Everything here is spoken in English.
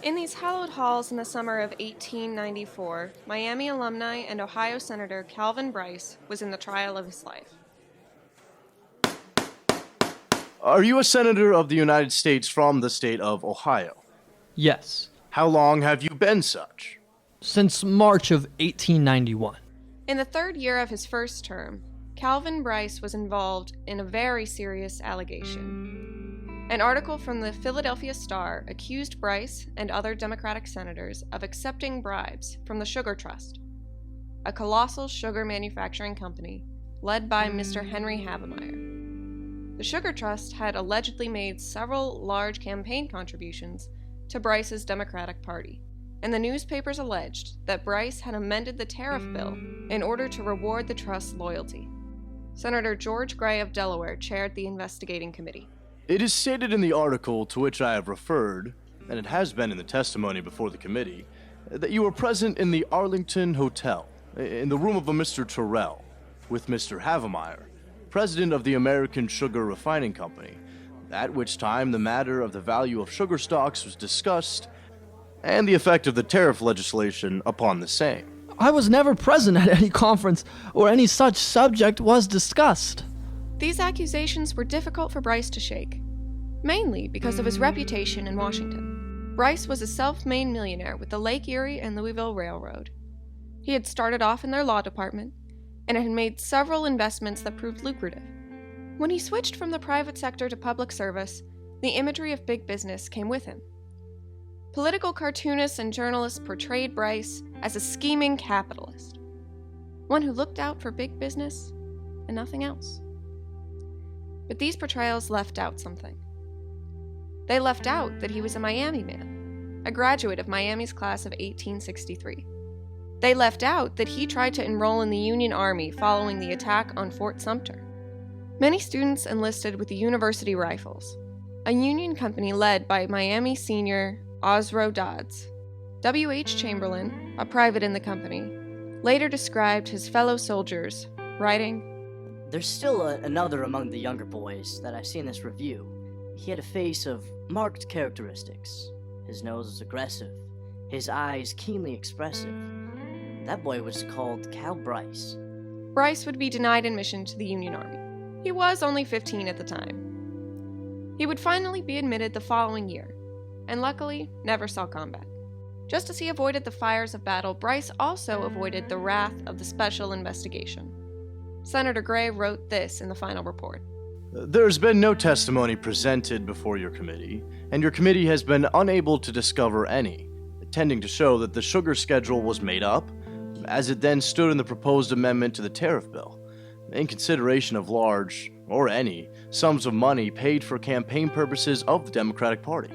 In these hallowed halls in the summer of 1894, Miami alumni and Ohio Senator Calvin Brice was in the trial of his life. Are you a senator of the United States from the state of Ohio? Yes, How long have you been such? since March of 1891. In the third year of his first term, Calvin Brice was involved in a very serious allegation. An article from the Philadelphia Star accused Brice and other Democratic senators of accepting bribes from the Sugar Trust, a colossal sugar manufacturing company led by Mr. Henry Havemeyer. The Sugar Trust had allegedly made several large campaign contributions to Brice's Democratic Party, and the newspapers alleged that Brice had amended the tariff bill in order to reward the trust's loyalty. Senator George Gray of Delaware chaired the investigating committee. It is stated in the article to which I have referred, and it has been in the testimony before the committee, that you were present in the Arlington Hotel, in the room of a Mr. Terrell, with Mr. Havemeyer, president of the American Sugar Refining Company, at which time the matter of the value of sugar stocks was discussed, and the effect of the tariff legislation upon the same. I was never present at any conference where any such subject was discussed. These accusations were difficult for Brice to shake, mainly because of his reputation in Washington. Brice was a self-made millionaire with the Lake Erie and Louisville Railroad. He had started off in their law department and had made several investments that proved lucrative. When he switched from the private sector to public service, the imagery of big business came with him. Political cartoonists and journalists portrayed Brice as a scheming capitalist, one who looked out for big business and nothing else. But these portrayals left out something. They left out that he was a Miami man, a graduate of Miami's class of 1863. They left out that he tried to enroll in the Union Army following the attack on Fort Sumter. Many students enlisted with the University Rifles, a Union company led by Miami senior Osroe Dodds. W.H. Chamberlain, a private in the company, later described his fellow soldiers, writing, There's still another among the younger boys that I see in this review. He had a face of marked characteristics. His nose was aggressive, his eyes keenly expressive. That boy was called Cal Brice. Brice would be denied admission to the Union Army. He was only 15 at the time. He would finally be admitted the following year, and luckily never saw combat. Just as he avoided the fires of battle, Brice also avoided the wrath of the special investigation. Senator Gray wrote this in the final report. There has been no testimony presented before your committee, and your committee has been unable to discover any, tending to show that the sugar schedule was made up, as it then stood in the proposed amendment to the tariff bill, in consideration of large, or any, sums of money paid for campaign purposes of the Democratic Party.